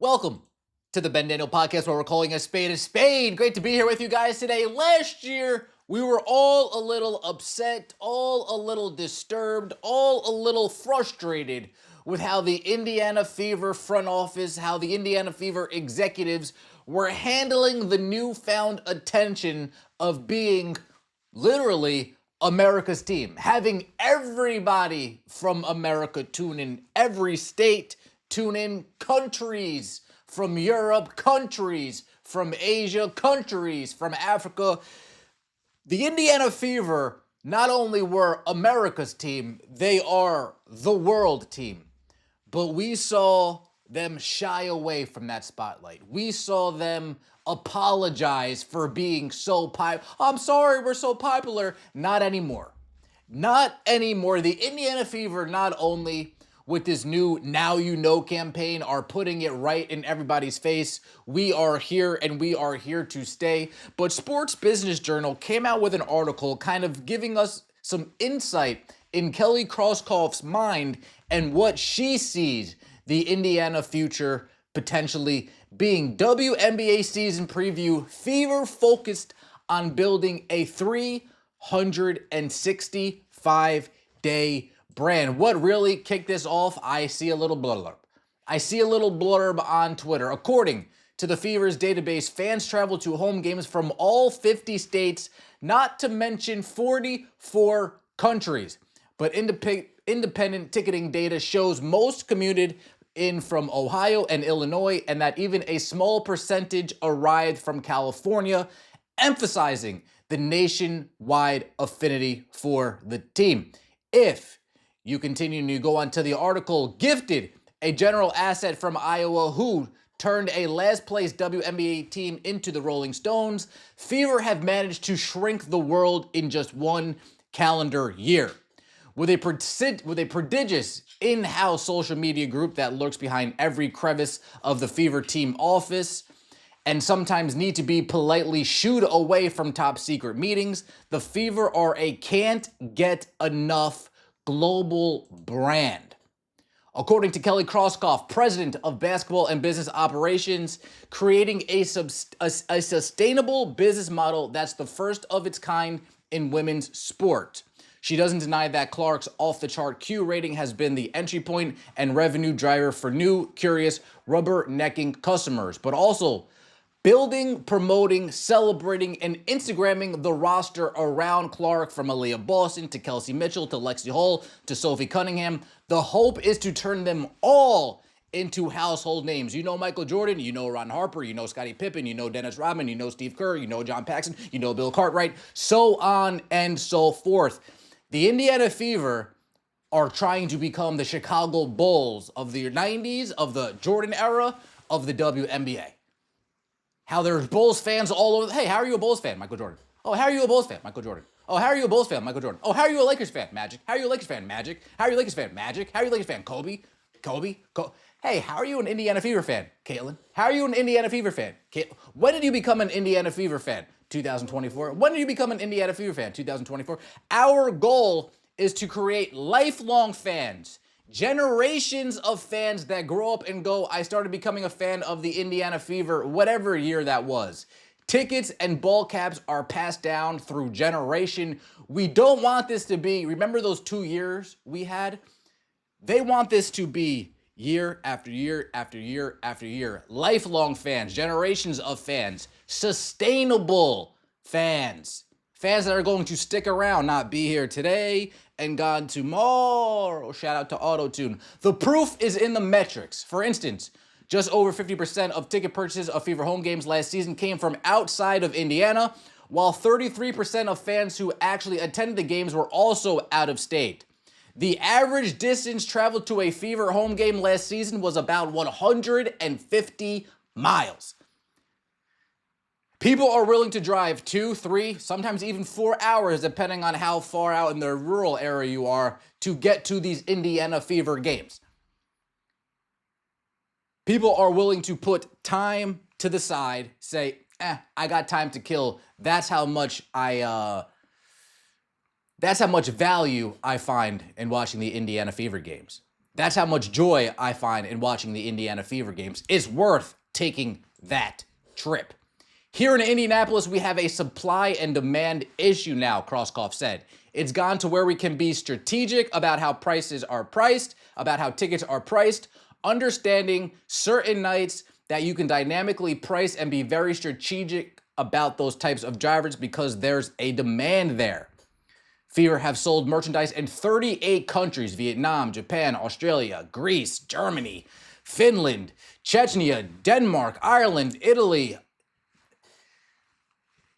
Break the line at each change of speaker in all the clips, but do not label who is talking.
Welcome to the Ben Daniel Podcast, where we're calling a spade a spade. Great to be here with you guys today. Last year, we were all a little upset, all a little disturbed, all a little frustrated with how the Indiana Fever front office, how the Indiana Fever executives were handling the newfound attention of being literally America's team. Having everybody from America tune in, every state tune in, countries from Europe, countries from Asia, countries from Africa. The Indiana Fever not only were America's team, they are the world team. But we saw them shy away from that spotlight. We saw them apologize for being so popular. I'm sorry, we're so popular. Not anymore. Not anymore. The Indiana Fever, not only with this new Now You Know campaign, are putting it right in everybody's face. We are here and we are here to stay. But Sports Business Journal came out with an article kind of giving us some insight in Kelly Krauskopf's mind and what she sees the Indiana future potentially being. WNBA season preview, Fever focused on building a 365-day brand. What really kicked this off? I see a little blurb. On Twitter. According to the Fever's database, fans travel to home games from all 50 states, not to mention 44 countries. But independent ticketing data shows most commuted in from Ohio and Illinois, and that even a small percentage arrived from California, emphasizing the nationwide affinity for the team. If you continue and you go on to the article, gifted a general asset from Iowa who turned a last place WNBA team into the Rolling Stones, Fever have managed to shrink the world in just one calendar year. With a prodigious in-house social media group that lurks behind every crevice of the Fever team office and sometimes need to be politely shooed away from top secret meetings, the Fever are a can't get enough global brand. According to Kelly Krauskopf, president of basketball and business operations, creating a sustainable business model that's the first of its kind in women's sport. She doesn't deny that Clark's off-the-chart Q rating has been the entry point and revenue driver for new, curious, rubbernecking customers, but also building, promoting, celebrating, and Instagramming the roster around Clark, from Aaliyah Boston to Kelsey Mitchell to Lexi Hall to Sophie Cunningham. The hope is to turn them all into household names. You know Michael Jordan, you know Ron Harper, you know Scottie Pippen, you know Dennis Rodman, you know Steve Kerr, you know John Paxson, you know Bill Cartwright, so on and so forth. The Indiana Fever are trying to become the Chicago Bulls of the 90s, of the Jordan era, of the WNBA. How there's Bulls fans all over. Hey, how are you a Bulls fan? Michael Jordan. Oh, how are you a Bulls fan? Michael Jordan. Oh, how are you a Bulls fan? Michael Jordan. Oh, how are you a Lakers fan? Magic. How are you a Lakers fan? Magic. How are you a Lakers fan? Magic. How are you a Lakers fan? Kobe. Hey, how are you an Indiana Fever fan? Caitlin. How are you an Indiana Fever fan? When did you become an Indiana Fever fan? 2024. When did you become an Indiana Fever fan? 2024. Our goal is to create lifelong fans, generations of fans that grow up and go, I started becoming a fan of the Indiana Fever, whatever year that was. Tickets and ball caps are passed down through generation. We don't want this to be, remember those 2 years we had? They want this to be year after year after year after year. Lifelong fans, generations of fans, sustainable fans. Fans that are going to stick around, not be here today and gone tomorrow. Shout out to Auto-Tune. The proof is in the metrics. For instance, just over 50% of ticket purchases of Fever home games last season came from outside of Indiana, while 33% of fans who actually attended the games were also out of state. The average distance traveled to a Fever home game last season was about 150 miles. People are willing to drive 2, 3, sometimes even 4 hours, depending on how far out in the rural area you are, to get to these Indiana Fever games. People are willing to put time to the side, say, I got time to kill. That's how much value I find in watching the Indiana Fever games. That's how much joy I find in watching the Indiana Fever games. It's worth taking that trip. Here in Indianapolis, we have a supply and demand issue now, Krauskopf said. It's gone to where we can be strategic about how prices are priced, about how tickets are priced, understanding certain nights that you can dynamically price and be very strategic about those types of drivers because there's a demand there. Fever have sold merchandise in 38 countries: Vietnam, Japan, Australia, Greece, Germany, Finland, Chechnya, Denmark, Ireland, Italy,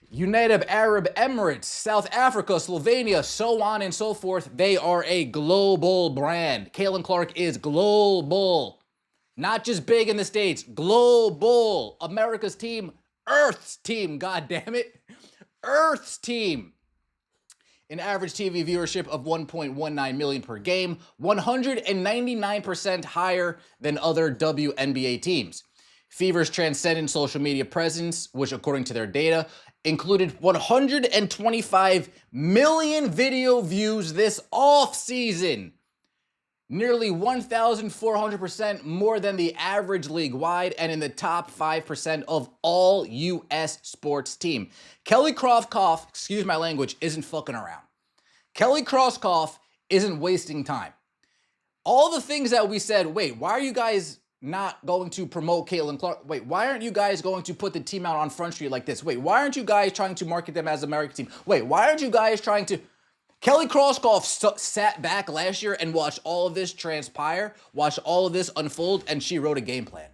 United Arab Emirates, South Africa, Slovenia, so on and so forth. They are a global brand. Caitlin Clark is global. Not just big in the States, global. America's team, Earth's team, god damn it. Earth's team. An average TV viewership of 1.19 million per game, 199% higher than other WNBA teams. Fever's transcendent social media presence, which according to their data, included 125 million video views this offseason. Nearly 1,400% more than the average league-wide and in the top 5% of all U.S. sports team. Kelly Krauskopf, excuse my language, isn't fucking around. Kelly Krauskopf isn't wasting time. All the things that we said, wait, why are you guys not going to promote Caitlin Clark? Wait, why aren't you guys going to put the team out on Front Street like this? Wait, why aren't you guys trying to market them as an American team? Wait, why aren't you guys trying to... Kelly Krauskopf sat back last year and watched all of this transpire, watched all of this unfold, and she wrote a game plan.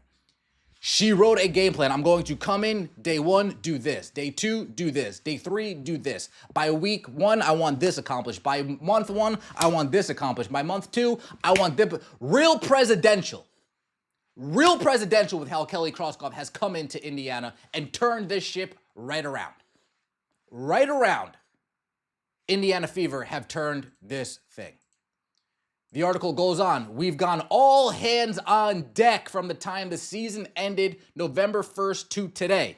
She wrote a game plan. I'm going to come in day 1, do this. Day 2, do this. Day 3, do this. By week 1, I want this accomplished. By month 1, I want this accomplished. By month 2, I want this. Real presidential with how Kelly Krauskopf has come into Indiana and turned this ship right around. Right around. Indiana Fever have turned this thing. The article goes on. We've gone all hands on deck from the time the season ended November 1st to today.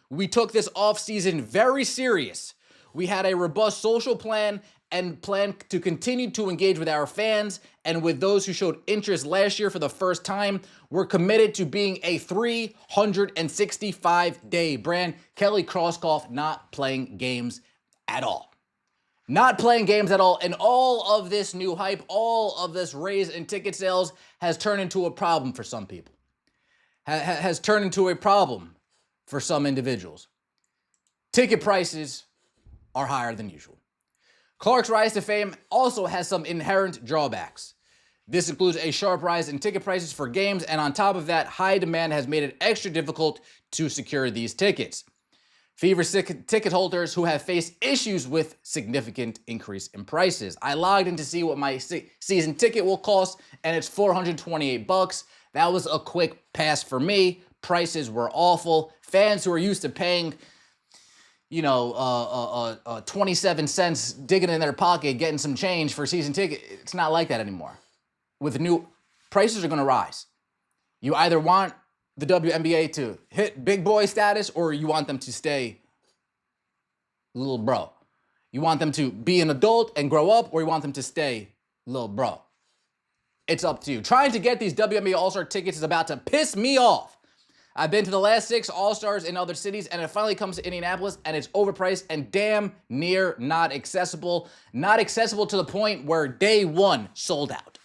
We took this offseason very serious. We had a robust social plan and plan to continue to engage with our fans and with those who showed interest last year for the first time. We're committed to being a 365-day brand. Kelly Krauskopf not playing games at all. Not playing games at all, and all of this new hype, all of this raise in ticket sales has turned into a problem for some people. Has turned into a problem for some individuals. Ticket prices are higher than usual. Clark's rise to fame also has some inherent drawbacks. This includes a sharp rise in ticket prices for games, and on top of that, high demand has made it extra difficult to secure these tickets. Fever ticket holders who have faced issues with significant increase in prices. I logged in to see what my season ticket will cost, and it's $428. That was a quick pass for me. Prices were awful. Fans who are used to paying, 27 cents, digging in their pocket, getting some change for a season ticket, it's not like that anymore. With new prices are going to rise. You either want the WNBA to hit big boy status, or you want them to stay little bro. You want them to be an adult and grow up, or you want them to stay little bro. It's up to you. Trying to get these WNBA All-Star tickets is about to piss me off. I've been to the last 6 All-Stars in other cities, and it finally comes to Indianapolis, and it's overpriced and damn near not accessible. Not accessible to the point where day 1 sold out.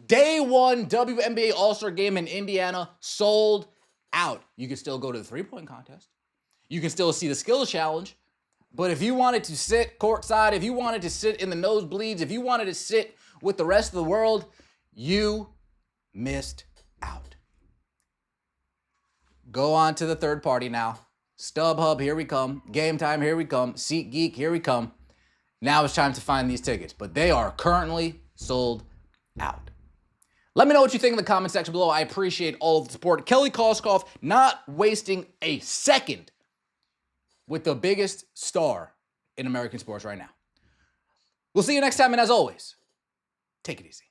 Day 1 WNBA All-Star game in Indiana sold out. You can still go to the three-point contest. You can still see the skills challenge. But if you wanted to sit courtside, if you wanted to sit in the nosebleeds, if you wanted to sit with the rest of the world, you missed out. Go on to the third party now. StubHub, here we come. Game Time, here we come. SeatGeek, here we come. Now it's time to find these tickets, but they are currently sold out. Let me know what you think in the comment section below. I appreciate all of the support. Kelly Krauskopf not wasting a second with the biggest star in American sports right now. We'll see you next time, and as always, take it easy.